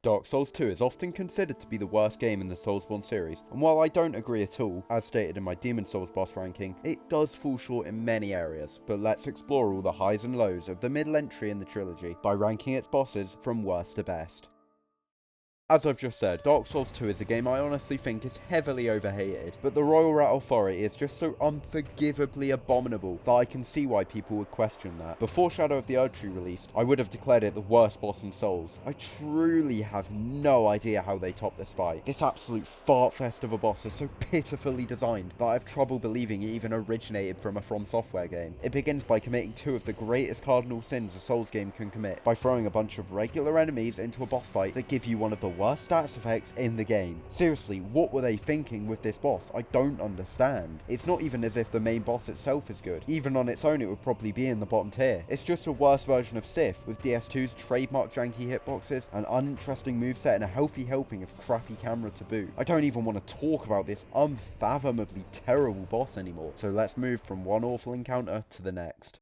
Dark Souls 2 is often considered to be the worst game in the Soulsborne series, and while I don't agree at all, as stated in my Demon Souls boss ranking, it does fall short in many areas, but let's explore all the highs and lows of the middle entry in the trilogy by ranking its bosses from worst to best. As I've just said, Dark Souls 2 is a game I honestly think is heavily overhated, but the Royal Rat Authority is just so unforgivably abominable that I can see why people would question that. Before Shadow of the Erdtree released, I would have declared it the worst boss in Souls. I truly have no idea how they top this fight. This absolute fart fest of a boss is so pitifully designed that I have trouble believing it even originated from a From Software game. It begins by committing two of the greatest cardinal sins a Souls game can commit, by throwing a bunch of regular enemies into a boss fight that give you one of the worst stats effects in the game. Seriously, what were they thinking with this boss? I don't understand. It's not even as if the main boss itself is good. Even on its own it would probably be in the bottom tier. It's just a worse version of Sith, with DS2's trademark janky hitboxes, an uninteresting moveset and a healthy helping of crappy camera to boot. I don't even want to talk about this unfathomably terrible boss anymore, so let's move from one awful encounter to the next.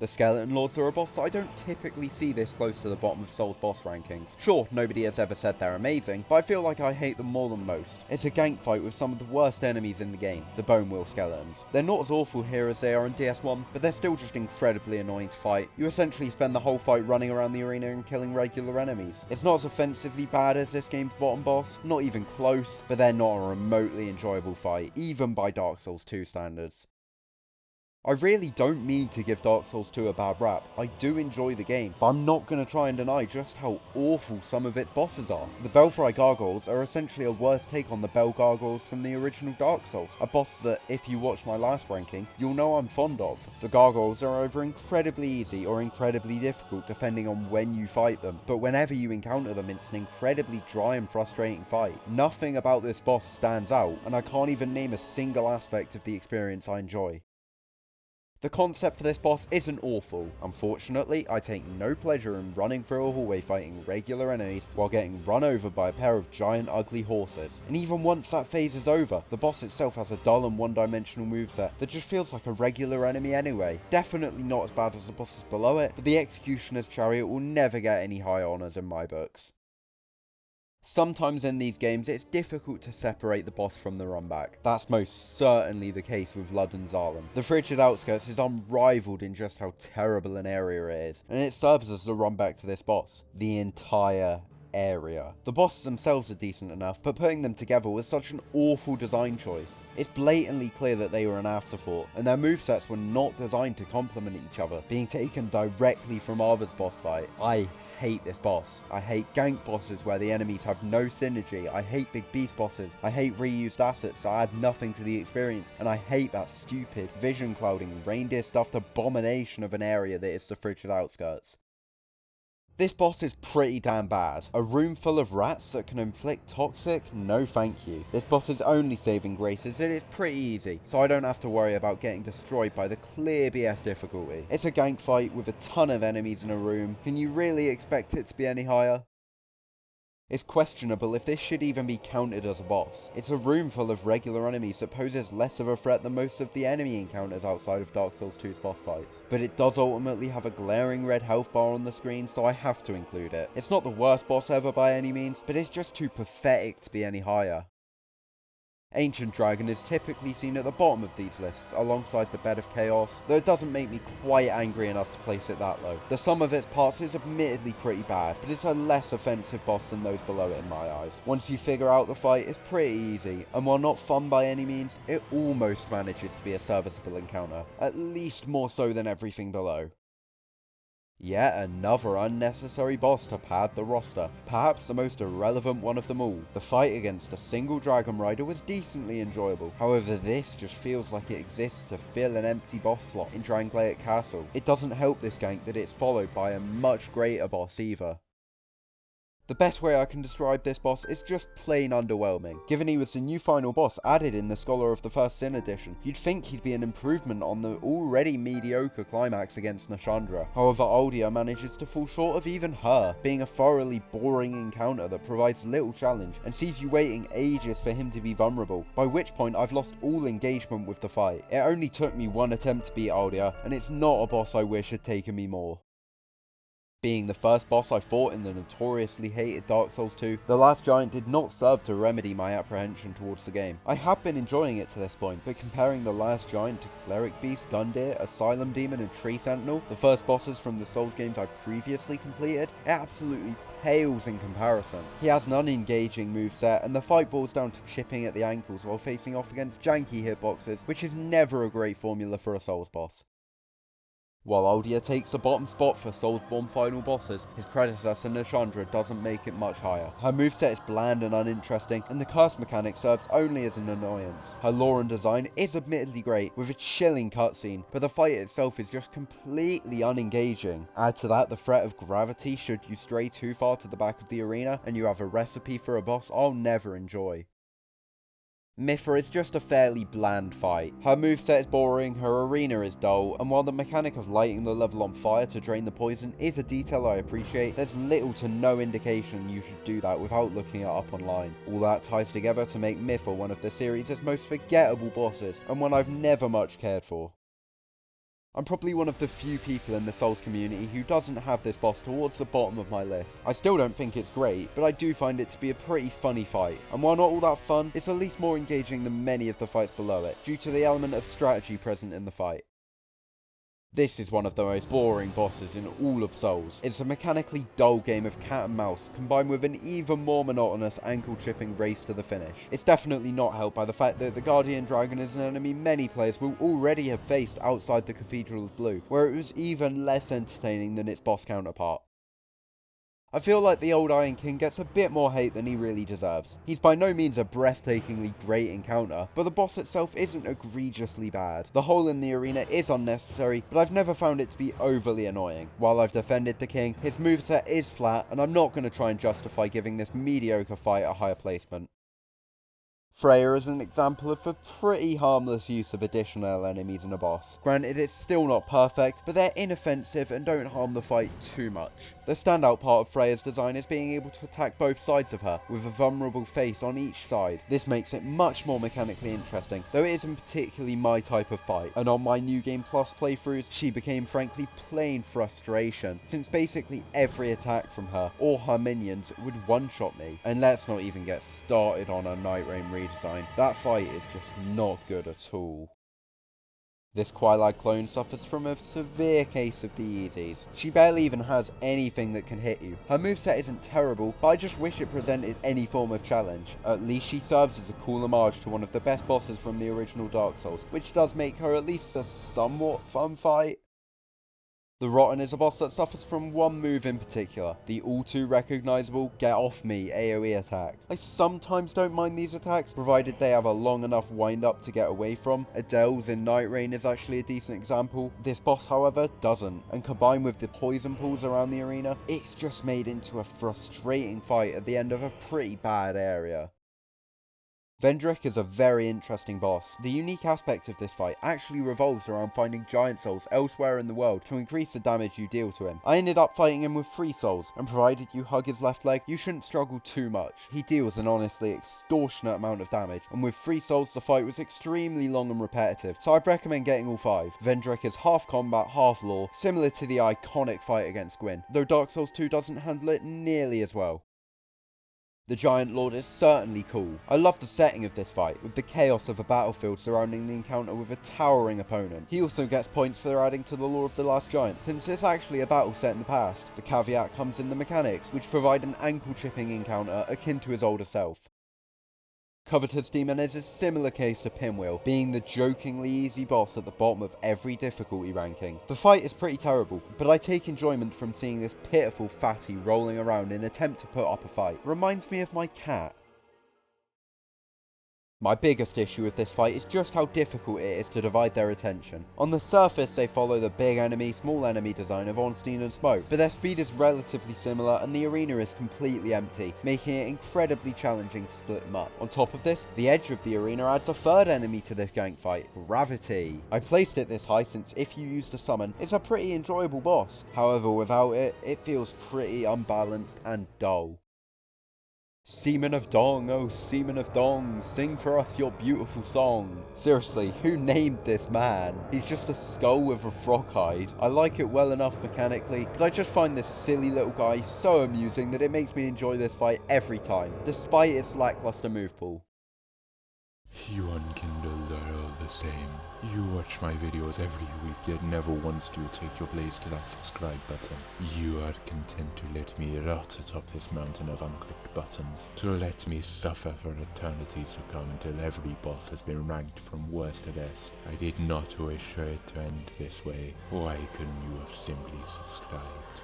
The Skeleton Lords are a boss that I don't typically see this close to the bottom of Souls boss rankings. Sure, nobody has ever said they're amazing, but I feel like I hate them more than most. It's a gank fight with some of the worst enemies in the game, the Bone Wheel Skeletons. They're not as awful here as they are in DS1, but they're still just incredibly annoying to fight. You essentially spend the whole fight running around the arena and killing regular enemies. It's not as offensively bad as this game's bottom boss, not even close, but they're not a remotely enjoyable fight, even by Dark Souls 2 standards. I really don't mean to give Dark Souls 2 a bad rap. I do enjoy the game, but I'm not going to try and deny just how awful some of its bosses are. The Belfry Gargoyles are essentially a worse take on the Bell Gargoyles from the original Dark Souls, a boss that, if you watch my last ranking, you'll know I'm fond of. The Gargoyles are either incredibly easy or incredibly difficult depending on when you fight them, but whenever you encounter them it's an incredibly dry and frustrating fight. Nothing about this boss stands out, and I can't even name a single aspect of the experience I enjoy. The concept for this boss isn't awful. Unfortunately, I take no pleasure in running through a hallway fighting regular enemies while getting run over by a pair of giant ugly horses. And even once that phase is over, the boss itself has a dull and one-dimensional moveset that just feels like a regular enemy anyway. Definitely not as bad as the bosses below it, but the Executioner's Chariot will never get any high honours in my books. Sometimes in these games it's difficult to separate the boss from the runback. That's most certainly the case with Ludden Zalem. The Frigid Outskirts is unrivaled in just how terrible an area it is, and it serves as the runback to this boss. The entire area. The bosses themselves are decent enough, but putting them together was such an awful design choice. It's blatantly clear that they were an afterthought, and their movesets were not designed to complement each other, being taken directly from Arva's boss fight. I hate this boss. I hate gank bosses where the enemies have no synergy. I hate big beast bosses. I hate reused assets that add nothing to the experience, and I hate that stupid vision clouding, reindeer stuffed abomination of an area that is the Frigid Outskirts. This boss is pretty damn bad. A room full of rats that can inflict toxic? No thank you. This boss's only saving grace is that it's pretty easy, so I don't have to worry about getting destroyed by the clear BS difficulty. It's a gank fight with a ton of enemies in a room. Can you really expect it to be any higher? It's questionable if this should even be counted as a boss. It's a room full of regular enemies that poses less of a threat than most of the enemy encounters outside of Dark Souls 2's boss fights. But it does ultimately have a glaring red health bar on the screen, so I have to include it. It's not the worst boss ever by any means, but it's just too pathetic to be any higher. Ancient Dragon is typically seen at the bottom of these lists, alongside the Bed of Chaos, though it doesn't make me quite angry enough to place it that low. The sum of its parts is admittedly pretty bad, but it's a less offensive boss than those below it in my eyes. Once you figure out the fight, it's pretty easy, and while not fun by any means, it almost manages to be a serviceable encounter, at least more so than everything below. Yet another unnecessary boss to pad the roster, perhaps the most irrelevant one of them all. The fight against a single Dragon Rider was decently enjoyable, however this just feels like it exists to fill an empty boss slot in Drangleic Castle. It doesn't help this gank that it's followed by a much greater boss either. The best way I can describe this boss is just plain underwhelming. Given he was the new final boss added in the Scholar of the First Sin edition, you'd think he'd be an improvement on the already mediocre climax against Nashandra. However, Aldia manages to fall short of even her, being a thoroughly boring encounter that provides little challenge and sees you waiting ages for him to be vulnerable, by which point I've lost all engagement with the fight. It only took me one attempt to beat Aldia, and it's not a boss I wish had taken me more. Being the first boss I fought in the notoriously hated Dark Souls 2, the last giant did not serve to remedy my apprehension towards the game. I have been enjoying it to this point, but comparing the last giant to Cleric Beast, Gundyr, Asylum Demon and Tree Sentinel, the first bosses from the Souls games I previously completed, it absolutely pales in comparison. He has an unengaging moveset, and the fight boils down to chipping at the ankles while facing off against janky hitboxes, which is never a great formula for a Souls boss. While Aldia takes the bottom spot for Soulsborne final bosses, his predecessor Nashandra doesn't make it much higher. Her moveset is bland and uninteresting, and the curse mechanic serves only as an annoyance. Her lore and design is admittedly great, with a chilling cutscene, but the fight itself is just completely unengaging. Add to that the threat of gravity should you stray too far to the back of the arena, and you have a recipe for a boss I'll never enjoy. Mithra is just a fairly bland fight. Her moveset is boring, her arena is dull, and while the mechanic of lighting the level on fire to drain the poison is a detail I appreciate, there's little to no indication you should do that without looking it up online. All that ties together to make Mithra one of the series' most forgettable bosses, and one I've never much cared for. I'm probably one of the few people in the Souls community who doesn't have this boss towards the bottom of my list. I still don't think it's great, but I do find it to be a pretty funny fight, and while not all that fun, it's at least more engaging than many of the fights below it, due to the element of strategy present in the fight. This is one of the most boring bosses in all of Souls. It's a mechanically dull game of cat and mouse, combined with an even more monotonous ankle-chipping race to the finish. It's definitely not helped by the fact that the Guardian Dragon is an enemy many players will already have faced outside the Cathedral's Blue, where it was even less entertaining than its boss counterpart. I feel like the old Iron King gets a bit more hate than he really deserves. He's by no means a breathtakingly great encounter, but the boss itself isn't egregiously bad. The hole in the arena is unnecessary, but I've never found it to be overly annoying. While I've defended the king, his moveset is flat, and I'm not going to try and justify giving this mediocre fight a higher placement. Freya is an example of a pretty harmless use of additional enemies in a boss. Granted, it's still not perfect, but they're inoffensive and don't harm the fight too much. The standout part of Freya's design is being able to attack both sides of her, with a vulnerable face on each side. This makes it much more mechanically interesting, though it isn't particularly my type of fight, and on my New Game Plus playthroughs, she became frankly plain frustration, since basically every attack from her, or her minions, would one-shot me. And let's not even get started on a Night Rain redesign. That fight is just not good at all. This Quilad clone suffers from a severe case of the easies. She barely even has anything that can hit you. Her moveset isn't terrible, but I just wish it presented any form of challenge. At least she serves as a cool homage to one of the best bosses from the original Dark Souls, which does make her at least a somewhat fun fight. The Rotten is a boss that suffers from one move in particular, the all too recognisable Get Off Me AoE attack. I sometimes don't mind these attacks, provided they have a long enough wind up to get away from. Adele's in Night Rain is actually a decent example. This boss, however, doesn't, and combined with the poison pools around the arena, it's just made into a frustrating fight at the end of a pretty bad area. Vendrick is a very interesting boss. The unique aspect of this fight actually revolves around finding giant souls elsewhere in the world to increase the damage you deal to him. I ended up fighting him with 3 souls, and provided you hug his left leg, you shouldn't struggle too much. He deals an honestly extortionate amount of damage, and with 3 souls the fight was extremely long and repetitive, so I'd recommend getting all 5. Vendrick is half combat, half lore, similar to the iconic fight against Gwyn, though Dark Souls 2 doesn't handle it nearly as well. The Giant Lord is certainly cool. I love the setting of this fight, with the chaos of a battlefield surrounding the encounter with a towering opponent. He also gets points for adding to the lore of the last giant, since it's actually a battle set in the past. The caveat comes in the mechanics, which provide an ankle-chipping encounter akin to his older self. Covetous Demon is a similar case to Pinwheel, being the jokingly easy boss at the bottom of every difficulty ranking. The fight is pretty terrible, but I take enjoyment from seeing this pitiful fatty rolling around in an attempt to put up a fight. Reminds me of my cat. My biggest issue with this fight is just how difficult it is to divide their attention. On the surface they follow the big enemy, small enemy design of Ornstein and Smoke, but their speed is relatively similar and the arena is completely empty, making it incredibly challenging to split them up. On top of this, the edge of the arena adds a third enemy to this gank fight, Gravity. I placed it this high since if you use the summon, it's a pretty enjoyable boss. However, without it, it feels pretty unbalanced and dull. Seaman of Dong, oh Seaman of Dong, sing for us your beautiful song. Seriously, who named this man? He's just a skull with a frog hide. I like it well enough mechanically, but I just find this silly little guy so amusing that it makes me enjoy this fight every time, despite its lackluster move pool. You unkindled are all the same. You watch my videos every week, yet never once do you take your place to that subscribe button. You are content to let me rot atop this mountain of unclicked buttons, to let me suffer for eternities to come until every boss has been ranked from worst to best. I did not wish for it to end this way. Why couldn't you have simply subscribed?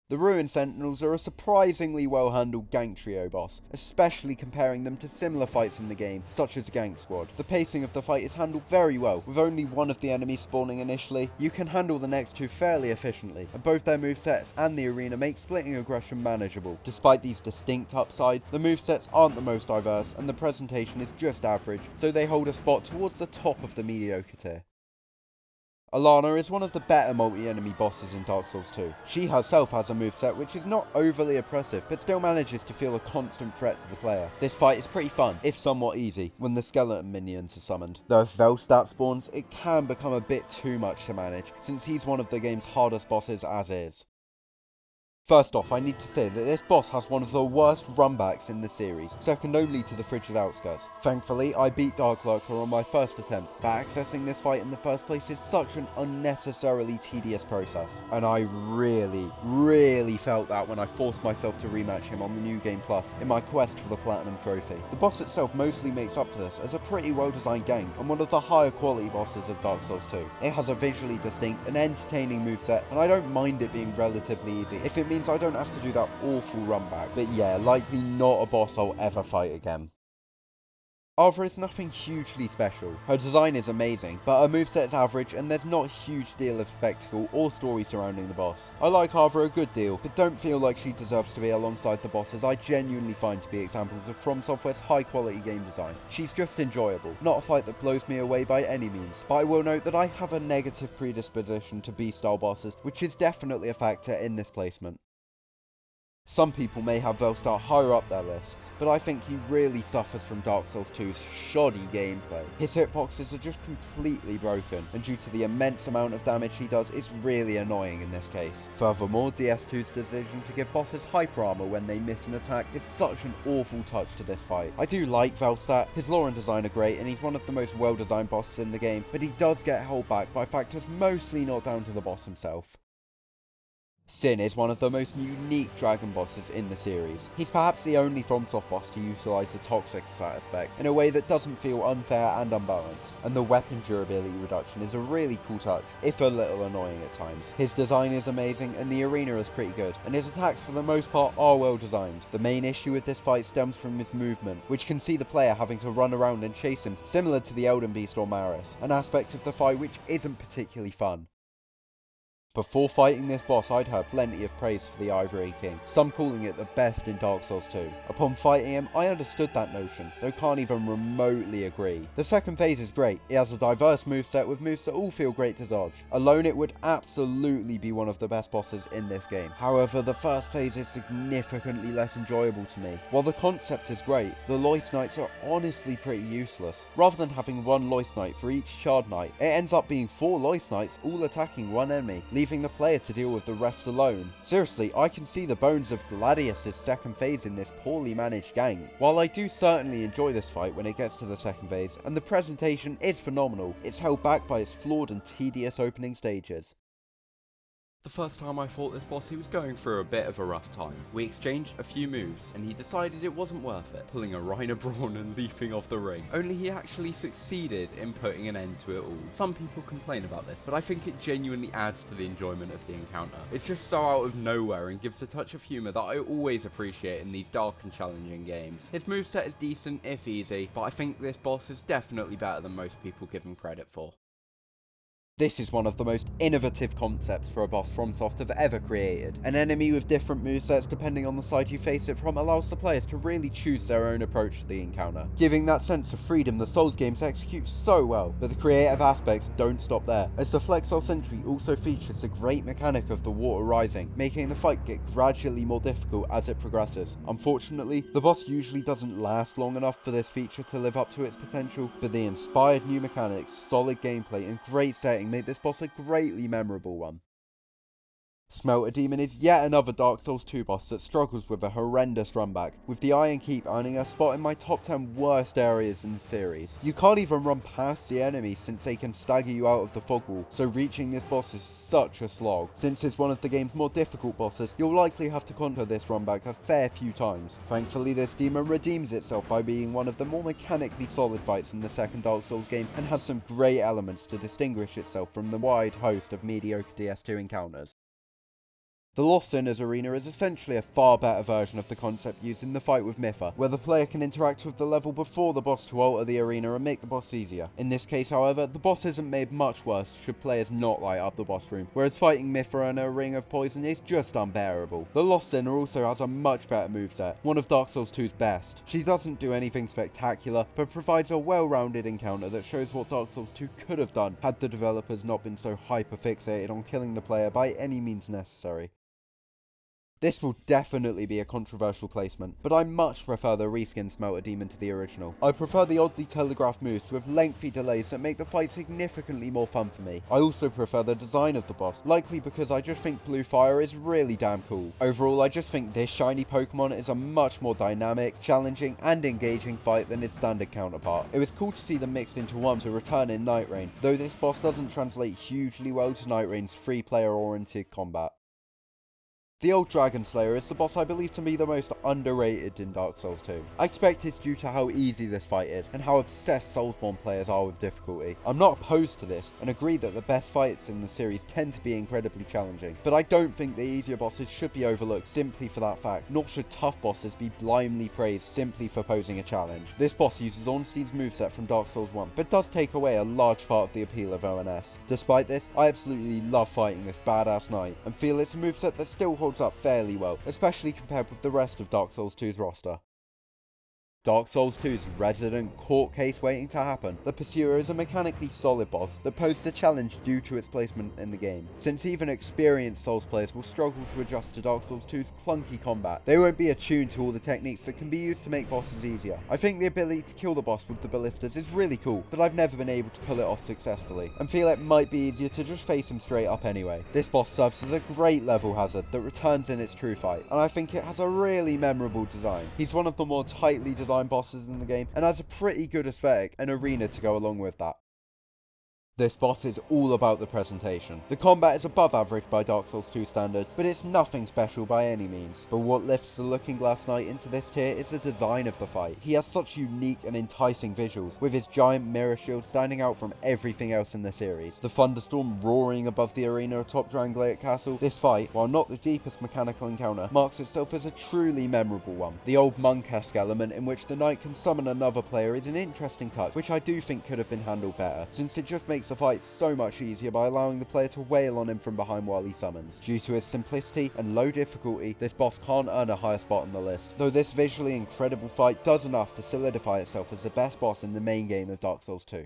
The Ruin Sentinels are a surprisingly well-handled gank trio boss, especially comparing them to similar fights in the game, such as Gank Squad. The pacing of the fight is handled very well, with only one of the enemies spawning initially. You can handle the next two fairly efficiently, and both their movesets and the arena make splitting aggression manageable. Despite these distinct upsides, the movesets aren't the most diverse, and the presentation is just average, so they hold a spot towards the top of the mediocre tier. Alana is one of the better multi-enemy bosses in Dark Souls 2. She herself has a moveset which is not overly oppressive, but still manages to feel a constant threat to the player. This fight is pretty fun, if somewhat easy, when the skeleton minions are summoned. Though if Velstadt spawns, it can become a bit too much to manage, since he's one of the game's hardest bosses as is. First off, I need to say that this boss has one of the worst runbacks in the series, second only to the Frigid Outskirts. Thankfully, I beat Dark Lurker on my first attempt, but accessing this fight in the first place is such an unnecessarily tedious process. And I really felt that when I forced myself to rematch him on the New Game Plus in my quest for the Platinum Trophy. The boss itself mostly makes up for this as a pretty well designed gank and one of the higher quality bosses of Dark Souls 2. It has a visually distinct and entertaining moveset, and I don't mind it being relatively easy if it means I don't have to do that awful run back, but yeah, likely not a boss I'll ever fight again. Arva is nothing hugely special. Her design is amazing, but her moveset is average and there's not a huge deal of spectacle or story surrounding the boss. I like Arva a good deal, but don't feel like she deserves to be alongside the bosses I genuinely find to be examples of From Software's high quality game design. She's just enjoyable, not a fight that blows me away by any means, but I will note that I have a negative predisposition to B-style bosses, which is definitely a factor in this placement. Some people may have Velstadt higher up their lists, but I think he really suffers from Dark Souls 2's shoddy gameplay. His hitboxes are just completely broken, and due to the immense amount of damage he does, it's really annoying in this case. Furthermore, DS2's decision to give bosses hyper armor when they miss an attack is such an awful touch to this fight. I do like Velstadt, his lore and design are great, and he's one of the most well designed bosses in the game, but he does get held back by factors mostly not down to the boss himself. Sin is one of the most unique dragon bosses in the series. He's perhaps the only FromSoft boss to utilise the toxic status effect in a way that doesn't feel unfair and unbalanced, and the weapon durability reduction is a really cool touch, if a little annoying at times. His design is amazing and the arena is pretty good, and his attacks for the most part are well designed. The main issue with this fight stems from his movement, which can see the player having to run around and chase him, similar to the Elden Beast or Maris, an aspect of the fight which isn't particularly fun. Before fighting this boss, I'd heard plenty of praise for the Ivory King, some calling it the best in Dark Souls 2. Upon fighting him, I understood that notion, though can't even remotely agree. The second phase is great. It has a diverse moveset with moves that all feel great to dodge. Alone, it would absolutely be one of the best bosses in this game. However, the first phase is significantly less enjoyable to me. While the concept is great, the Loist Knights are honestly pretty useless. Rather than having one Loist Knight for each Shard Knight, it ends up being 4 Loist Knights all attacking one enemy, leaving the player to deal with the rest alone. Seriously, I can see the bones of Gladius's second phase in this poorly managed gang. While I do certainly enjoy this fight when it gets to the second phase, and the presentation is phenomenal, it's held back by its flawed and tedious opening stages. The first time I fought this boss, he was going through a bit of a rough time. We exchanged a few moves, and he decided it wasn't worth it, pulling a Rhino Brawn and leaping off the ring. Only he actually succeeded in putting an end to it all. Some people complain about this, but I think it genuinely adds to the enjoyment of the encounter. It's just so out of nowhere and gives a touch of humour that I always appreciate in these dark and challenging games. His moveset is decent, if easy, but I think this boss is definitely better than most people give him credit for. This is one of the most innovative concepts for a boss FromSoft have ever created. An enemy with different movesets depending on the side you face it from allows the players to really choose their own approach to the encounter, giving that sense of freedom the Souls games execute so well. But the creative aspects don't stop there, as the Flexile Sentry also features the great mechanic of the water rising, making the fight get gradually more difficult as it progresses. Unfortunately, the boss usually doesn't last long enough for this feature to live up to its potential, but the inspired new mechanics, solid gameplay and great setting make this boss a greatly memorable one. Smelter Demon is yet another Dark Souls 2 boss that struggles with a horrendous runback, with the Iron Keep earning a spot in my top 10 worst areas in the series. You can't even run past the enemies since they can stagger you out of the fog wall, so reaching this boss is such a slog. Since it's one of the game's more difficult bosses, you'll likely have to conquer this runback a fair few times. Thankfully, this demon redeems itself by being one of the more mechanically solid fights in the second Dark Souls game, and has some great elements to distinguish itself from the wide host of mediocre DS2 encounters. The Lost Sinners arena is essentially a far better version of the concept used in the fight with Mipha, where the player can interact with the level before the boss to alter the arena and make the boss easier. In this case, however, the boss isn't made much worse should players not light up the boss room, whereas fighting Mipha in a ring of poison is just unbearable. The Lost Sinner also has a much better moveset, one of Dark Souls 2's best. She doesn't do anything spectacular, but provides a well-rounded encounter that shows what Dark Souls 2 could have done had the developers not been so hyper-fixated on killing the player by any means necessary. This will definitely be a controversial placement, but I much prefer the reskin Smelter Demon to the original. I prefer the oddly telegraphed moves with lengthy delays that make the fight significantly more fun for me. I also prefer the design of the boss, likely because I just think Blue Fire is really damn cool. Overall, I just think this shiny Pokemon is a much more dynamic, challenging, and engaging fight than its standard counterpart. It was cool to see them mixed into one to return in Night Rain, though this boss doesn't translate hugely well to Night Rain's free-player oriented combat. The old Dragon Slayer is the boss I believe to be the most underrated in Dark Souls 2. I expect it's due to how easy this fight is, and how obsessed Soulsborne players are with difficulty. I'm not opposed to this, and agree that the best fights in the series tend to be incredibly challenging, but I don't think the easier bosses should be overlooked simply for that fact, nor should tough bosses be blindly praised simply for posing a challenge. This boss uses Ornstein's moveset from Dark Souls 1, but does take away a large part of the appeal of ONS. Despite this, I absolutely love fighting this badass knight, and feel it's a moveset that still holds up fairly well, especially compared with the rest of Dark Souls 2's roster. Dark Souls 2's resident court case waiting to happen. The Pursuer is a mechanically solid boss that poses a challenge due to its placement in the game, since even experienced Souls players will struggle to adjust to Dark Souls 2's clunky combat. They won't be attuned to all the techniques that can be used to make bosses easier. I think the ability to kill the boss with the ballistas is really cool, but I've never been able to pull it off successfully, and feel it might be easier to just face him straight up anyway. This boss serves as a great level hazard that returns in its true fight, and I think it has a really memorable design. He's one of the more tightly designed bosses in the game, and has a pretty good aesthetic and arena to go along with that. This boss is all about the presentation. The combat is above average by Dark Souls 2 standards, but it's nothing special by any means. But what lifts the Looking Glass Knight into this tier is the design of the fight. He has such unique and enticing visuals, with his giant mirror shield standing out from everything else in the series. The thunderstorm roaring above the arena atop Drangleic Castle. This fight, while not the deepest mechanical encounter, marks itself as a truly memorable one. The old monk-esque element in which the knight can summon another player is an interesting touch, which I do think could have been handled better, since it just makes the fight so much easier by allowing the player to wail on him from behind while he summons. Due to his simplicity and low difficulty, this boss can't earn a higher spot on the list, though this visually incredible fight does enough to solidify itself as the best boss in the main game of Dark Souls 2.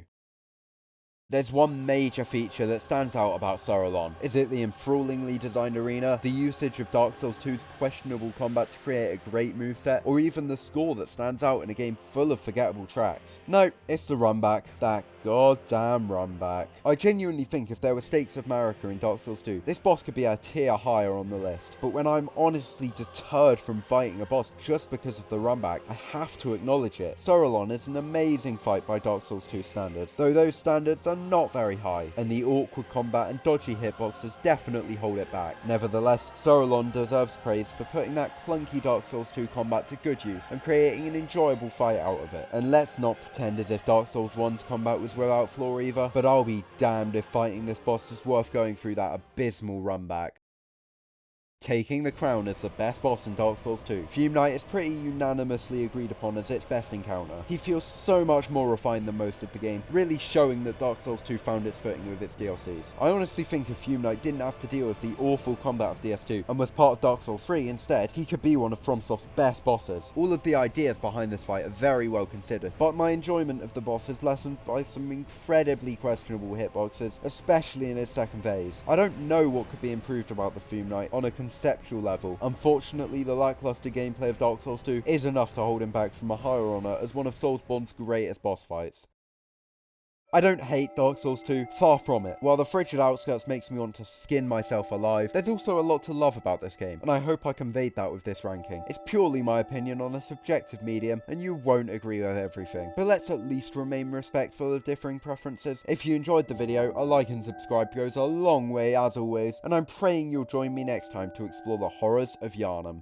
There's one major feature that stands out about Sauron. Is it the enthrallingly designed arena, the usage of Dark Souls 2's questionable combat to create a great moveset, or even the score that stands out in a game full of forgettable tracks? No, it's the runback. That goddamn runback. I genuinely think if there were stakes of Marika in Dark Souls 2, this boss could be a tier higher on the list. But when I'm honestly deterred from fighting a boss just because of the runback, I have to acknowledge it. Sauron is an amazing fight by Dark Souls 2 standards, though those standards are not very high, and the awkward combat and dodgy hitboxes definitely hold it back. Nevertheless, Sauron deserves praise for putting that clunky Dark Souls 2 combat to good use and creating an enjoyable fight out of it. And let's not pretend as if Dark Souls 1's combat was without flaw either, but I'll be damned if fighting this boss is worth going through that abysmal runback. Taking the crown as the best boss in Dark Souls 2, Fume Knight is pretty unanimously agreed upon as its best encounter. He feels so much more refined than most of the game, really showing that Dark Souls 2 found its footing with its DLCs. I honestly think if Fume Knight didn't have to deal with the awful combat of DS2 and was part of Dark Souls 3 instead, he could be one of FromSoft's best bosses. All of the ideas behind this fight are very well considered, but my enjoyment of the boss is lessened by some incredibly questionable hitboxes, especially in his second phase. I don't know what could be improved about the Fume Knight on a conceptual level. Unfortunately, the lackluster gameplay of Dark Souls 2 is enough to hold him back from a higher honour as one of Soulsborne's greatest boss fights. I don't hate Dark Souls 2, far from it. While the frigid outskirts makes me want to skin myself alive, there's also a lot to love about this game, and I hope I conveyed that with this ranking. It's purely my opinion on a subjective medium, and you won't agree with everything. But let's at least remain respectful of differing preferences. If you enjoyed the video, a like and subscribe goes a long way as always, and I'm praying you'll join me next time to explore the horrors of Yharnam.